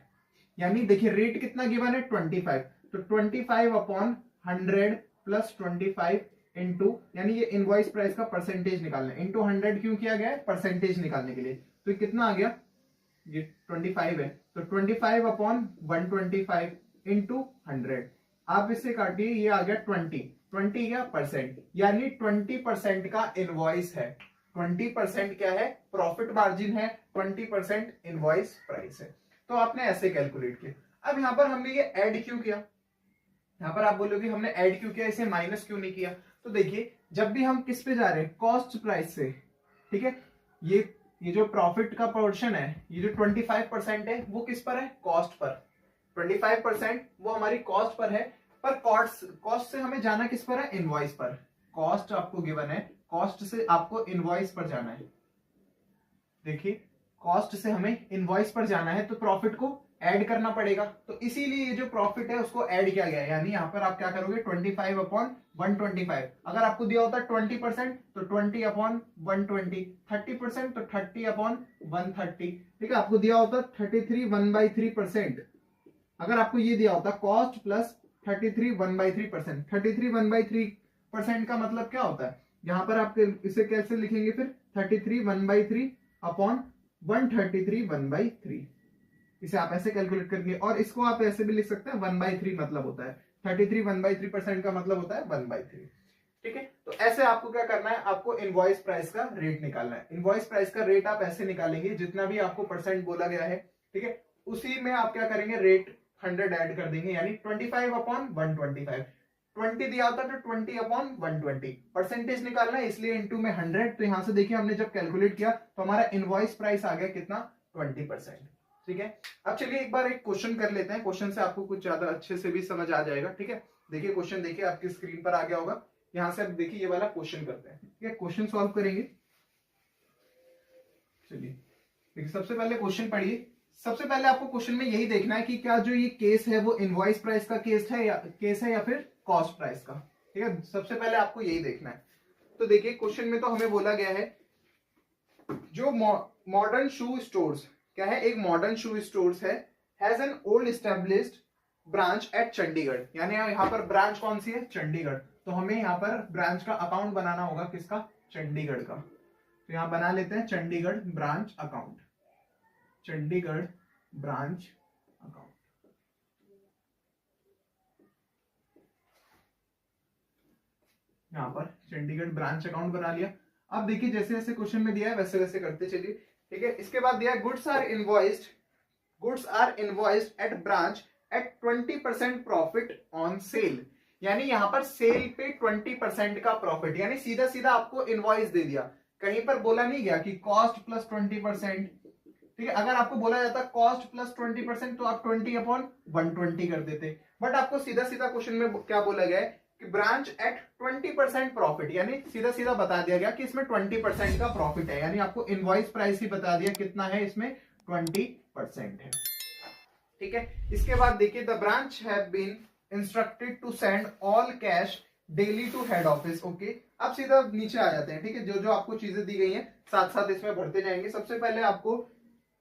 यानी देखिए रेट कितना गिवन है, 25, तो 25 अपॉन 100 प्लस 25 इंटू, यानी ये इनवॉइस प्राइस का परसेंटेज निकालना है, इंटू 100 क्यों किया गया है, परसेंटेज निकालने के लिए। तो ये कितना आ गया, ये 25 है, तो 25 अपॉन 125 इंटू 100, आप इससे काटिए, ये आ गया 20 क्या परसेंट, यानी 20% का इनवॉइस है, 20% क्या है, प्रॉफिट मार्जिन है, 20% इनवॉइस प्राइस है। तो आपने ऐसे कैलकुलेट किया। अब यहां पर हमने ये ऐड क्यों किया, यहां पर आप बोलोगे हमने ऐड क्यों किया, इसे माइनस क्यों नहीं किया। तो देखिए जब भी हम किस पे जा रहे हैं, कॉस्ट प्राइस से, ठीक है, ये जो प्रॉफिट का पोर्शन है, ये जो 25% है वो किस पर है, कॉस्ट पर, 25% वो हमारी कॉस्ट पर है, पर कॉस्ट से हमें जाना किस पर है, इनवॉइस पर। कॉस्ट आपको गिवन है, कॉस्ट से आपको इनवॉइस पर जाना है। देखिए कॉस्ट से हमें इनवॉइस पर जाना है, तो प्रॉफिट को ऐड करना पड़ेगा, तो इसीलिए ये जो प्रॉफिट है उसको ऐड किया गया है। यानी यहाँ पर आप क्या करोगे 25/125। अगर आपको दिया होता है 20% तो 20/120, 30% तो 30/130। ठीक है, आपको दिया होता 33 1/3%। अगर आपको ये दिया होता कॉस्ट प्लस 33 1/3%, 33 1/3% का मतलब क्या होता है, यहां पर आप इसे कैसे लिखेंगे फिर 33 1/3/133 1/3। इसे आप ऐसे कैलकुलेट करेंगे, और इसको आप ऐसे भी लिख सकते हैं 1/3 मतलब होता है 33 1/3% का मतलब होता है 1/3। ठीक है, तो ऐसे आपको क्या करना है, आपको इनवॉइस प्राइस का रेट निकालना है। इनवॉइस प्राइस का रेट आप ऐसे निकालेंगे, जितना भी आपको परसेंट बोला गया है, ठीक है, उसी में आप क्या करेंगे रेट 100 ऐड कर देंगे, यानी 25/125। 20 दिया होता तो 20/120 परसेंटेज निकालना है, इसलिए इंटू में 100। तो यहां से देखिए हमने जब कैलकुलेट किया तो हमारा इनवॉइस प्राइस आ गया कितना 20%। ठीक है, अब चलिए एक बार एक क्वेश्चन कर लेते हैं, क्वेश्चन से आपको कुछ ज्यादा अच्छे से भी समझ आ जाएगा। ठीक है, देखिए क्वेश्चन देखिए आपकी स्क्रीन पर आ गया होगा, यहां से आप देखिए ये वाला क्वेश्चन करते हैं। ठीक है, क्वेश्चन सॉल्व करेंगे। चलिए देखिए सबसे पहले क्वेश्चन पढ़िए। सबसे पहले आपको क्वेश्चन में यही देखना है कि क्या जो ये केस है वो इनवॉइस प्राइस का केस है या फिर कॉस्ट प्राइस का। ठीक है, सबसे पहले आपको यही देखना है। तो देखिए क्वेश्चन में तो हमें बोला गया है जो मॉडर्न शू स्टोर्स क्या है, एक मॉडर्न शू स्टोर्स है, has an old established branch at Chandigarh. यानी यहाँ पर ब्रांच कौन सी है, चंडीगढ़। तो हमें यहाँ पर ब्रांच का अकाउंट बनाना होगा, किसका, चंडीगढ़ का। तो यहां बना लेते हैं Chandigarh branch account, Chandigarh branch account. यहां पर चंडीगढ़ ब्रांच अकाउंट बना लिया। अब देखिए जैसे जैसे क्वेश्चन में दिया है वैसे वैसे करते चलिए। ठीक है, इसके बाद दिया है goods are invoiced at branch at 20% profit on sale. यानी यहां पर सेल पे 20% का प्रॉफिट, यानी सीधा सीधा आपको इनवॉइस दे दिया, कहीं पर बोला नहीं गया कि कॉस्ट प्लस 20%। ठीक है, अगर आपको बोला जाता कॉस्ट प्लस 20% तो आप 20/120 कर देते, बट आपको सीधा सीधा क्वेश्चन में क्या बोला गया है कि ब्रांच एट 20% प्रॉफिट, यानी सीधा सीधा बता दिया गया कि इसमें 20% का प्रॉफिट है, यानी आपको इनवॉइस प्राइस ही बता दिया कितना है, इसमें 20% है। ठीक है, इसके बाद देखिए the branch have been instructed to send all cash daily to head office. Okay, अब सीधा नीचे आ जाते हैं। ठीक है, जो जो आपको चीजें दी गई हैं साथ साथ इसमें भरते जाएंगे। सबसे पहले आपको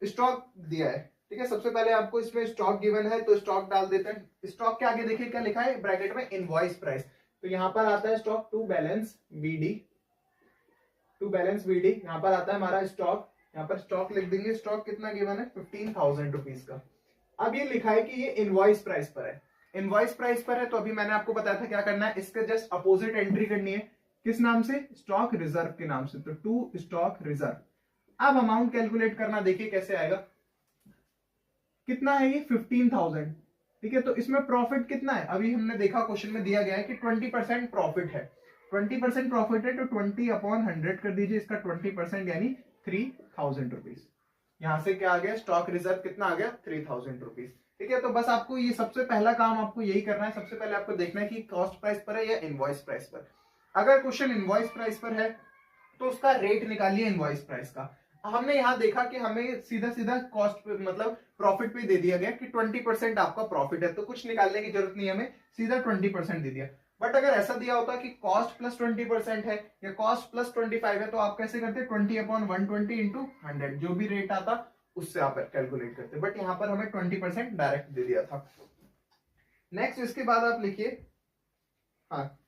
स्टॉक दिया है। ठीक है, सबसे पहले आपको इसमें स्टॉक गिवन है तो स्टॉक डाल देते हैं। स्टॉक के आगे देखिए क्या लिखा है ब्रैकेट में, इनवॉइस प्राइस। तो यहां पर आता है स्टॉक टू बैलेंस बीडी, यहां पर आता है हमारा स्टॉक, यहां पर स्टॉक लिख देंगे। स्टॉक कितना गिवन है 15,000 रुपीज का। अब ये लिखा है कि ये इनवॉइस प्राइस पर है, इनवॉइस प्राइस पर है, तो अभी मैंने आपको बताया था क्या करना है, इसके जस्ट अपोजिट एंट्री करनी है। किस नाम से, स्टॉक रिजर्व के नाम से, तो टू स्टॉक रिजर्व। अब अमाउंट कैलकुलेट करना, देखिए कैसे आएगा, कितना है ये 15,000। ठीक है, तो इसमें प्रॉफिट कितना है, अभी हमने देखा क्वेश्चन में दिया गया है कि 20% प्रॉफिट है, 20% प्रॉफिट है, तो 20/100 कर दीजिए इसका 20%, यानी 3,000 रुपीज। यहां से क्या आ गया, स्टॉक रिजर्व कितना आ गया 3,000 रुपीज। ठीक है, तो बस आपको ये सबसे पहला काम आपको यही करना है, सबसे पहले आपको देखना है कि कॉस्ट प्राइस पर है या इनवॉइस प्राइस पर। अगर क्वेश्चन इनवॉइस प्राइस पर है तो उसका रेट निकालिए इनवॉइस प्राइस का। हमने यहां देखा कि हमें सीधा सीधा कॉस्ट मतलब प्रॉफिट पे दे दिया गया कि 20% आपका प्रॉफिट है, तो कुछ निकालने की जरूरत नहीं, हमें सीधा 20% दे दिया। बट अगर ऐसा दिया होता कि कॉस्ट प्लस 20% है या कॉस्ट प्लस 25 है, तो आप कैसे करते 20/120 इंटू 100, जो भी रेट आता उससे आप कैलकुलेट करते। बट यहाँ पर हमें 20% डायरेक्ट दे दिया था। नेक्स्ट इसके बाद आप लिखिए, हाँ,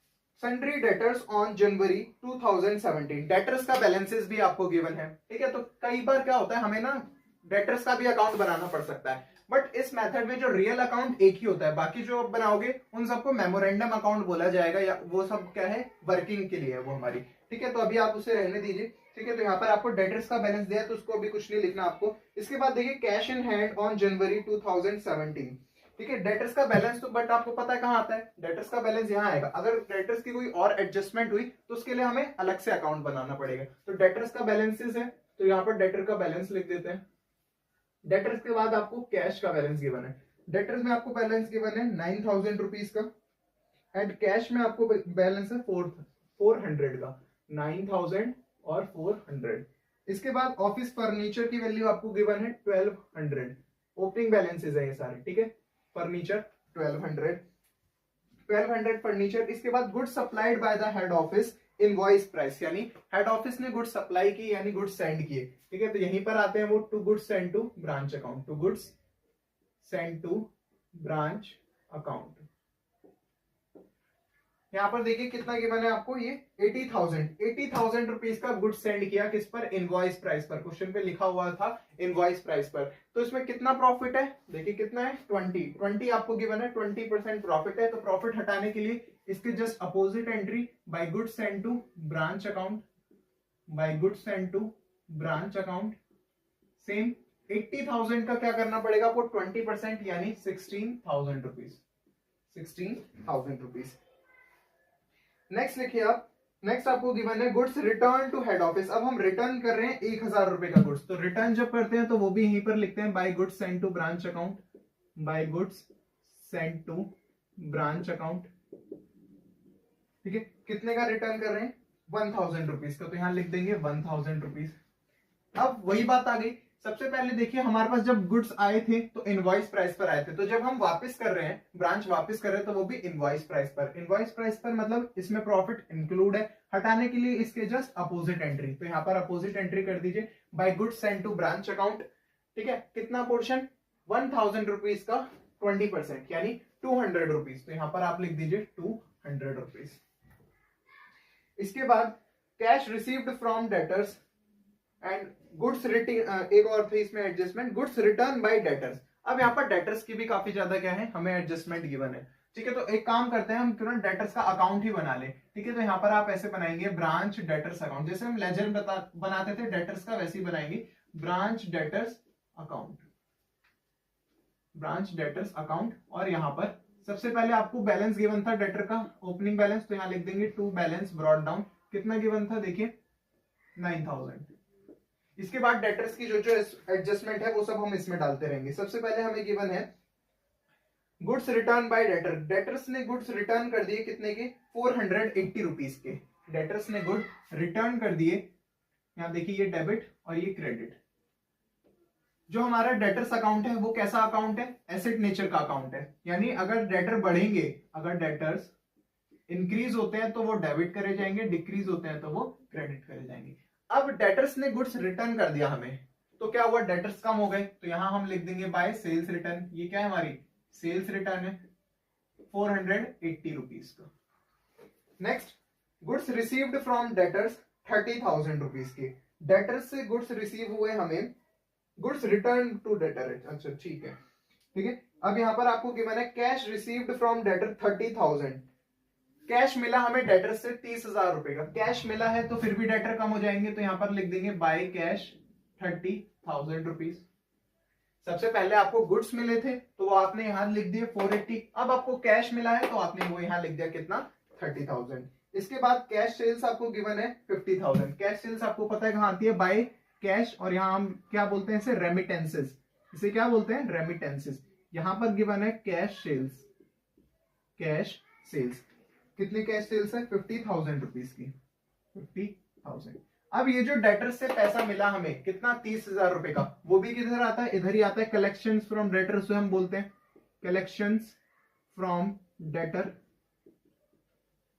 sundry debtors on January 2017। Debtors का बैलेंसेस भी आपको गिवन है। ठीक है, तो कई बार क्या होता है हमें ना डेटर्स का भी अकाउंट बनाना पड़ सकता है, बट इस मेथड में जो रियल अकाउंट एक ही होता है, बाकी जो आप बनाओगे उन सबको मेमोरेंडम अकाउंट बोला जाएगा, या वो सब क्या है वर्किंग के लिए है वो हमारी। ठीक है, तो अभी आप उसे रहने दीजिए। ठीक है, तो यहाँ पर आपको डेटर्स का बैलेंस दिया है तो उसको अभी कुछ नहीं लिखना आपको। इसके बाद देखिए cash in hand on January 2017। ठीक है, डेटर्स का बैलेंस तो बट आपको पता है कहां आता है, डेटर्स का बैलेंस यहाँ आएगा। अगर डेटर्स की कोई और एडजस्टमेंट हुई तो उसके लिए हमें अलग से अकाउंट बनाना पड़ेगा। तो डेटर्स का बैलेंसेस है, तो यहाँ पर डेटर का बैलेंस लिख देते हैं। डेटर्स के बाद आपको कैश का बैलेंस गिवन है। डेटर्स में आपको बैलेंस गिवन है 9,000 रुपीज का, एंड कैश में आपको बैलेंस है 400 का, 9,000 और 400। इसके बाद ऑफिस फर्नीचर की वैल्यू आपको गिवन है 1,200, ओपनिंग बैलेंसेज है ये सारे, ठीक है। Furniture 1200 furniture. इसके बाद goods supplied by the head office invoice price, यानी हेड ऑफिस ने गुड्स सप्लाई की यानी गुड्स सेंड किए, ठीक है। तो यहीं पर आते हैं वो to goods send to branch account, to goods send to branch account. यहाँ पर देखिए कितना गिवन है आपको, ये 80,000 रुपीज का गुड्स सेंड किया किस पर, इनवॉइस प्राइस पर। क्वेश्चन पे लिखा हुआ था इनवॉइस प्राइस पर। तो इसमें कितना प्रॉफिट है, देखिए कितना है 20 आपको गिवन है, 20% प्रॉफिट है। तो प्रॉफिट हटाने के लिए इसके just opposite entry by goods send to branch account, by goods send to branch account. Same 80,000 का क्या करना पड़ेगा आपको, 20% यानी 16,000 रुपीज, 16,000 रुपीज। नेक्स्ट लिखिए आप, नेक्स्ट आपको गिवन है goods return to head office. अब हम रिटर्न कर रहे हैं 1,000 रुपए का गुड्स, तो रिटर्न जब करते हैं तो वो भी यहीं पर लिखते हैं by goods send to branch account, by goods send to branch account, ठीक है। कितने का रिटर्न कर रहे हैं, 1,000 रुपीज का, तो यहां लिख देंगे 1,000 रुपीज। अब वही बात आ गई, सबसे पहले देखिए हमारे पास जब गुड्स आए थे तो इनवॉइस प्राइस पर आए थे, तो जब हम वापस कर रहे हैं, ब्रांच वापस कर रहे हैं, तो वो भी इनवॉइस प्राइस पर। इनवॉइस प्राइस पर मतलब इसमें प्रॉफिट इंक्लूड है, हटाने के लिए इसके जस्ट अपोजिट एंट्री, तो यहाँ पर अपोजिट एंट्री कर दीजिए by goods send to branch account, ठीक है। कितना पोर्शन, 1,000 रुपीज का 20% यानी 200 रुपीज, तो यहाँ पर आप लिख दीजिए 200 रुपीज। इसके बाद cash received from debtors and goods return, एक और थी इसमें adjustment, goods return bye debtors. अब यहाँ पर डेटर्स की भी काफी ज्यादा क्या है, हमें एडजस्टमेंट गिवन है, ठीक है। तो एक काम करते हैं हम तुरंत डेटर्स का अकाउंट ही बना ले, ठीक है। तो यहाँ पर आप ऐसे बनाएंगे ब्रांच डेटर्स अकाउंट, जैसे हम लेजर बनाते थे डेटर्स का, वैसे ही बनाएंगे branch debtors account, branch debtors account. और यहाँ पर सबसे पहले आपको बैलेंस गिवन था डेटर का, ओपनिंग बैलेंस, तो यहाँ लिख देंगे टू बैलेंस ब्रॉट डाउन। कितना गिवन था देखिए 9,000। इसके बाद डेटर्स की जो एडजस्टमेंट है वो सब हम इसमें डालते रहेंगे। सबसे पहले हमें गिवन है goods return bye debtor, debtors ने गुड्स रिटर्न कर दिए कितने के, 480 रुपीज के। डेटर्स ने गुड रिटर्न कर दिए, यहां देखिए ये डेबिट और ये क्रेडिट। जो हमारा डेटर्स अकाउंट है वो कैसा अकाउंट है, एसेट नेचर का अकाउंट है, यानी अगर डेटर बढ़ेंगे, अगर डेटर्स इंक्रीज होते हैं तो वो डेबिट करे जाएंगे, डिक्रीज होते हैं तो वो क्रेडिट करे जाएंगे। अब डेटर्स ने गुड्स रिटर्न कर दिया हमें, तो क्या हुआ, डेटर्स कम हो गए, तो यहां हम लिख देंगे बाय सेल्स रिटर्न। ये क्या है, हमारी सेल्स रिटर्न है 480 रुपीज का। Next goods received from debtors 30,000 rupees के। डेटर्स से गुड्स रिसीव हुए हमें, गुड्स रिटर्न टू डेटर, अच्छा ठीक है, ठीक है। अब यहां पर आपको गिवन है cash received from debtor 30,000, cash मिला हमें डेटर से 30,000 रुपए का, कैश मिला है तो फिर भी डेटर कम हो जाएंगे, तो यहां पर लिख देंगे बाय कैश 30,000 रुपीज। सबसे पहले आपको गुड्स मिले थे तो वो आपने यहां लिख दिए 480, अब आपको कैश मिला है तो आपने वो यहां लिख दिया कितना 30,000। इसके बाद कैश सेल्स आपको गिवन है 50,000। कैश सेल्स आपको पता है कहां आती है, बाय कैश, और यहां हम क्या बोलते हैं इसे, रेमिटेंसेस, इसे क्या बोलते हैं, रेमिटेंसेस। यहां पर गिवन है कैश सेल्स, कैश सेल्स कितनी कैश सेल्स है 50,000 रुपीज की, 50,000। अब ये जो डेटर से पैसा मिला हमें कितना 30,000 रुपए का, वो भी किधर आता है, इधर ही आता है, कलेक्शंस फ्रॉम डेटर से हम बोलते हैं, कलेक्शंस फ्रॉम डेटर।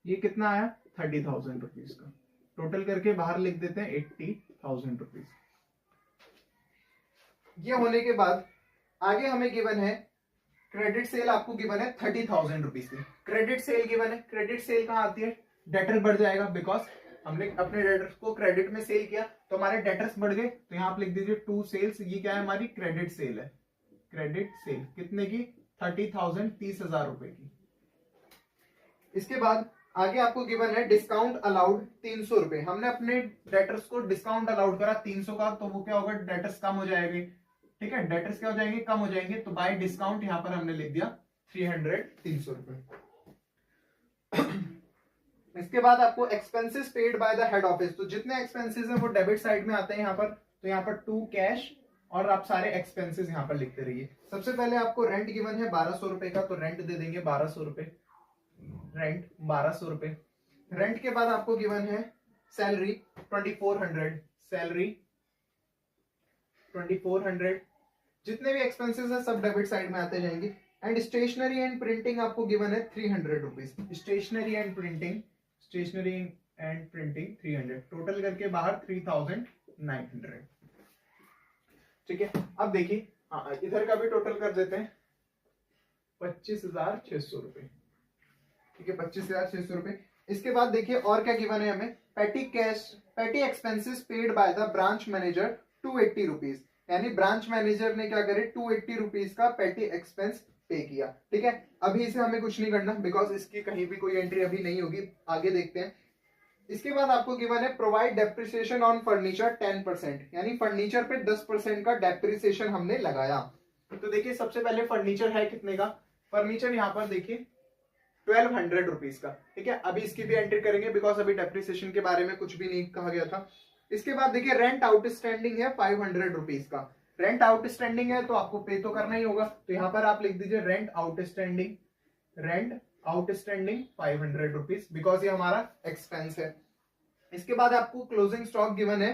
ये कितना आया 30,000 रुपीज का, टोटल करके बाहर लिख देते हैं 80,000 रुपीज। ये होने के बाद आगे हमें गिवन है क्रेडिट सेल, आपको गिवन है 30,000 रुपीज की। क्रेडिट सेल गिवन है, क्रेडिट सेल कहां आती है, डेटर बढ़ जाएगा, बिकॉज हमने अपने डेटर्स को क्रेडिट में सेल किया तो हमारे डेटर्स बढ़ गए, तो यहां आप लिख दीजिए टू सेल्स। ये क्या है, हमारी क्रेडिट सेल है, क्रेडिट सेल कितने की 30,000, 30,000 रुपए की। इसके बाद आगे आपको गिवन है डिस्काउंट अलाउड 300 रुपए, हमने अपने डेटर्स को डिस्काउंट अलाउड करा 300 का, तो वो क्या होगा, डेटर्स कम हो जाएंगे, ठीक है, डेटर्स क्या हो जाएंगे, कम हो जाएंगे, तो बाय डिस्काउंट यहां पर हमने लिख दिया 300 रुपए। इसके बाद आपको expenses paid by the head office, तो जितने एक्सपेंसेस हैं वो डेबिट साइड में आते हैं यहाँ पर, तो यहाँ पर टू कैश, और आप सारे एक्सपेंसेस यहाँ पर लिखते रहिए। सबसे पहले आपको रेंट गिवन है 1200 रुपए का, तो रेंट दे देंगे 1200 रुपए, रेंट 1200 रुपए। रेंट के बाद आपको गिवन है सैलरी 2400, सैलरी 2400। जितने भी एक्सपेंसेस है सब डेबिट साइड में आते जाएंगे। एंड स्टेशनरी एंड प्रिंटिंग आपको गिवन है 300 rupees. Stationery and printing 300, total करके बाहर 3900। ठीक है, अब देखिए इधर का भी टोटल कर देते हैं 25,600 रुपए। ठीक है, 25,600 रुपए। इसके बाद देखिए और क्या गिवन है हमें, पेटी expenses paid by the branch manager 280 rupees. यानी ब्रांच मैनेजर ने क्या करे 280 रुपीज का पेटी एक्सपेंस पे किया। ठीक है, अभी इसे हमें कुछ नहीं करना बिकॉज इसकी कहीं भी कोई एंट्री अभी नहीं होगी, आगे देखते हैं। इसके बाद आपको गिवन है प्रोवाइड डेप्रिसिएशन ऑन फर्नीचर 10%, यानी फर्नीचर पे 10% का डेप्रिसिएशन हमने लगाया। तो देखिए सबसे पहले फर्नीचर है कितने का, फर्नीचर यहाँ पर देखिए 1200 रुपीज का। ठीक है, अभी इसकी भी एंट्री करेंगे बिकॉज अभी डेप्रिसिएशन के बारे में कुछ भी नहीं कहा गया था। इसके बाद देखिए रेंट आउटस्टैंडिंग है 500 रुपीज का। रेंट आउटस्टैंडिंग है तो आपको पे तो करना ही होगा, तो यहाँ पर आप लिख दीजिए रेंट आउटस्टैंडिंग 500 रुपीज बिकॉज ये हमारा एक्सपेंस है। इसके बाद आपको क्लोजिंग स्टॉक गिवन है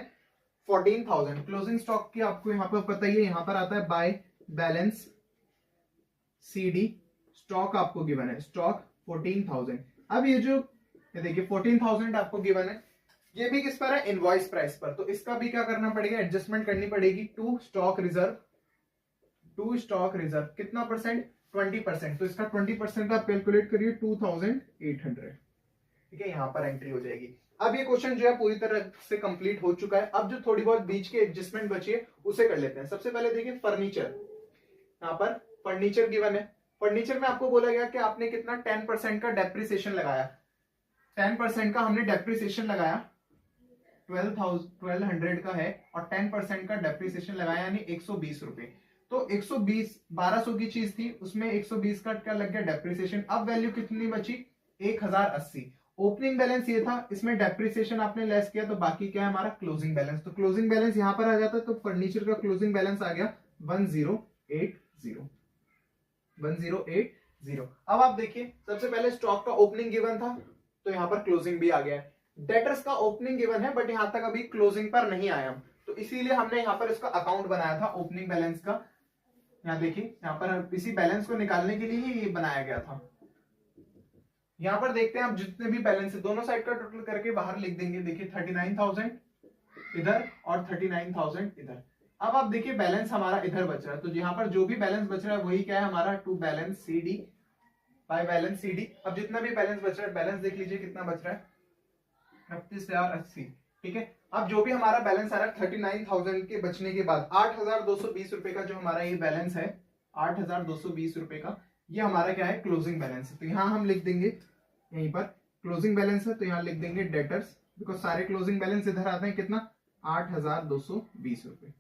14,000। क्लोजिंग स्टॉक की आपको यहाँ पर पता ही है, यहाँ पर आता है बाय बैलेंस CD स्टॉक आपको गिवन है, स्टॉक 14,000। अब ये देखिए 14,000 आपको गिवन है, ये भी किस पर है, इनवॉइस प्राइस पर। तो इसका भी क्या करना पड़ेगा, एडजस्टमेंट करनी पड़ेगी टू स्टॉक रिजर्व कितना परसेंट, 20%। तो इसका 20% आप कैलकुलेट करिए 2,800। ठीक है, यहां पर एंट्री हो जाएगी। अब ये क्वेश्चन जो है पूरी तरह से कंप्लीट हो चुका है। अब जो थोड़ी बहुत बीच की एडजस्टमेंट बची है उसे कर लेते हैं। सबसे पहले देखिए फर्नीचर, यहाँ पर फर्नीचर गिवन है। फर्नीचर में आपको बोला गया कि आपने कितना 10% का डेप्रिसिएशन लगाया, 10% का हमने डेप्रिसिएशन लगाया, 1200 का है और 10% का डेप्रिसिएशन लगाया यानी 120 रुपए। तो 120 1200 की चीज थी, उसमें 120 का क्या लग गया डेप्रिसिएशन। अब वैल्यू कितनी बची 1080। ओपनिंग बैलेंस ये था, इसमें डेप्रिसिएशन आपने लेस किया तो बाकी क्या है हमारा क्लोजिंग बैलेंस। तो क्लोजिंग बैलेंस यहां पर आ जाता है, तो फर्नीचर का क्लोजिंग बैलेंस आ गया 1080। अब आप देखिए सबसे पहले स्टॉक का ओपनिंग गिवन था तो यहां पर क्लोजिंग भी आ गया है। डेटर्स का ओपनिंग गिवन है बट यहां तक अभी क्लोजिंग पर नहीं आया, तो इसीलिए हमने यहां पर इसका अकाउंट बनाया था ओपनिंग बैलेंस का। यहाँ देखिए यहाँ पर इसी बैलेंस को निकालने के लिए ही ये बनाया गया था। यहां पर देखते हैं आप जितने भी बैलेंस है दोनों साइड का टोटल करके बाहर लिख देंगे। देखिए 39,000 इधर और 39,000 इधर। अब आप देखिए बैलेंस हमारा इधर बच रहा है, तो यहाँ पर जो भी बैलेंस बच रहा है वही क्या है हमारा to balance CD by balance CD। अब जितना भी बैलेंस बच रहा है, बैलेंस देख लीजिए कितना बच रहा है 38,080। ठीक है, अब जो भी हमारा बैलेंस आ रहा है 39,000 के बचने के बाद 8,220 रुपए का जो हमारा ये बैलेंस है 8,220 रुपए का, ये हमारा क्या है क्लोजिंग बैलेंस है। तो यहाँ हम लिख देंगे यहीं पर क्लोजिंग बैलेंस है तो यहाँ लिख देंगे डेटर्स, बिकॉज सारे क्लोजिंग बैलेंस इधर आते हैं कितना 8,220 रुपए।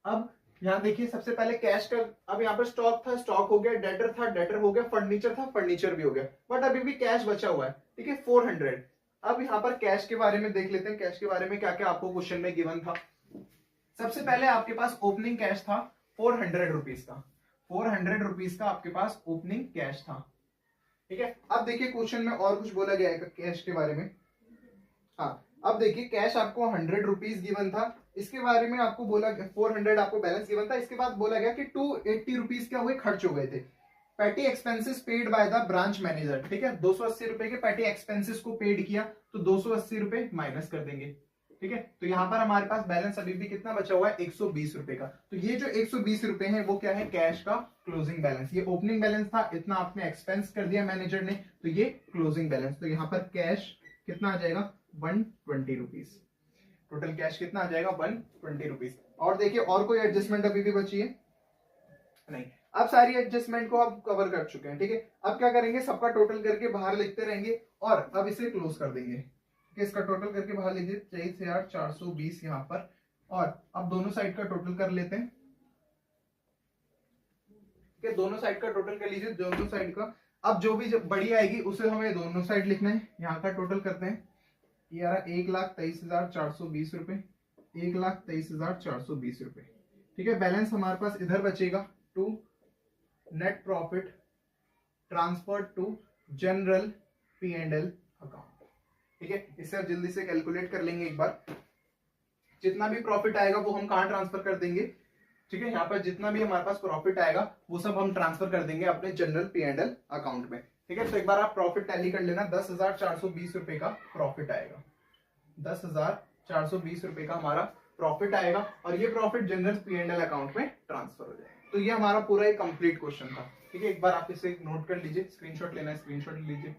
अब यहाँ देखिए सबसे पहले कैश का, अब यहाँ पर स्टॉक था, स्टॉक हो गया, डेटर था, डेटर हो गया, फर्नीचर था, फर्नीचर भी हो गया, बट अभी भी कैश बचा हुआ है। ठीक है 400। अब यहाँ पर कैश के बारे में देख लेते हैं, कैश के बारे में क्या क्या आपको क्वेश्चन में गिवन था। सबसे पहले आपके पास ओपनिंग कैश था 400 रुपीज का, 400 रुपीज का आपके पास ओपनिंग कैश था। ठीक है, अब देखिए क्वेश्चन में और कुछ बोला गया है कैश के बारे में। हाँ, अब देखिए कैश आपको 100 रुपीज गिवन था, इसके बारे में आपको बोला 400 आपको बैलेंस गिवन था। इसके बाद बोला गया कि 280 रुपीज क्या हुए खर्च हो गए थे। पेटी expenses paid by the branch manager. ठीक है, 280 रुपए के पेटी एक्सपेंसेस को पेड किया तो 280 रुपए माइनस कर देंगे। ठीक है, तो यहाँ पर हमारे पास बैलेंस अभी भी कितना बचा हुआ है 120 रुपए का। तो ये जो 120 रुपए है वो क्या है कैश का क्लोजिंग बैलेंस। ये ओपनिंग बैलेंस था, इतना आपने एक्सपेंस कर दिया मैनेजर ने, तो ये क्लोजिंग बैलेंस। तो यहाँ पर कैश कितना आ जाएगा 120 रुपीज। टोटल कैश कितना आ जाएगा 120 रुपीज। और देखिए और कोई एडजस्टमेंट अभी भी बची है नहीं, अब सारी एडजस्टमेंट को आप कवर कर चुके हैं। ठीक है, अब क्या करेंगे सबका टोटल करके बाहर लिखते रहेंगे और अब इसे क्लोज कर देंगे। ठीक है, इसका टोटल करके बाहर लिखिए 23,420 यहाँ पर, और अब दोनों साइड का टोटल कर लेते हैं। ठीक है, दोनों साइड का टोटल कर लीजिए, दोनों साइड का। अब जो भी बड़ी आएगी उसे हमें दोनों साइड लिखना है। यहाँ का टोटल करते हैं, ये आ रहा 1,23,420 रुपए, 1,23,420 रुपए। ठीक है, बैलेंस हमारे पास इधर बचेगा to net profit transfer to general P&L account. ठीक है, इसे आप जल्दी से कैलकुलेट कर लेंगे एक बार। जितना भी प्रॉफिट आएगा वो हम कहां ट्रांसफर कर देंगे, ठीक है, यहाँ पर जितना भी हमारे पास प्रॉफिट आएगा वो सब हम ट्रांसफर कर देंगे अपने जनरल P&L अकाउंट में। ठीक है, तो एक बार आप प्रॉफिट टैली कर लेना, 10,420 रुपए का प्रॉफिट आएगा, 10,420 रुपए का हमारा प्रॉफिट आएगा और ये प्रॉफिट जनरल P&L अकाउंट में ट्रांसफर हो जाएगा। तो ये हमारा पूरा एक कंप्लीट क्वेश्चन था। ठीक है, एक बार आप इसे नोट कर लीजिए, स्क्रीनशॉट लेना है स्क्रीनशॉट लीजिए।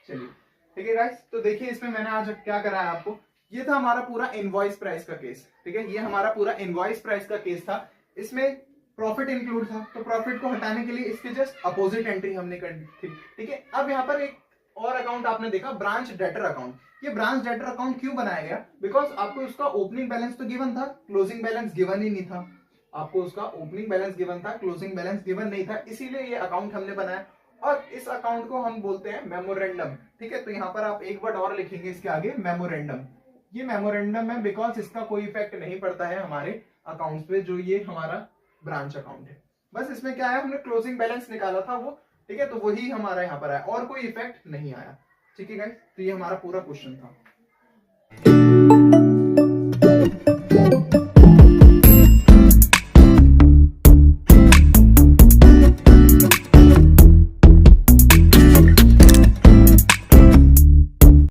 चलिए ठीक है गाइस, तो देखिए इसमें मैंने आज क्या करा है आपको, ये था हमारा पूरा इनवॉइस प्राइस का केस। ठीक है, ये हमारा पूरा इनवॉइस प्राइस का केस था, इसमें प्रॉफिट इंक्लूड था, तो प्रॉफिट को हटाने के लिए इसके जस्ट अपोजिट एंट्री हमने कर दी थी। ठीक है, अब यहाँ पर एक और अकाउंट आपने देखा, ब्रांच डेटर अकाउंट। ये ब्रांच डेटर अकाउंट क्यों बनाया गया, बिकॉज आपको उसका ओपनिंग बैलेंस तो गिवन था, क्लोजिंग बैलेंस गिवन ही नहीं था। आपको उसका ओपनिंग बैलेंस गिवन था, क्लोजिंग बैलेंस गिवन नहीं था, इसीलिए ये अकाउंट हमने बनाया और इस अकाउंट को हम बोलते हैं मेमोरेंडम। ठीक है, तो यहाँ पर आप एक वर्ड और लिखेंगे इसके आगे, मेमोरेंडम। ये मेमोरेंडम है बिकॉज इसका कोई इफेक्ट नहीं पड़ता है हमारे अकाउंट पे, जो ये हमारा ब्रांच अकाउंट है। बस इसमें क्या है, हमने क्लोजिंग बैलेंस निकाला था वो, ठीक है, तो वही हमारा यहाँ पर है और कोई इफेक्ट नहीं आया। ठीक है गाइस, तो ये हमारा पूरा क्वेश्चन था।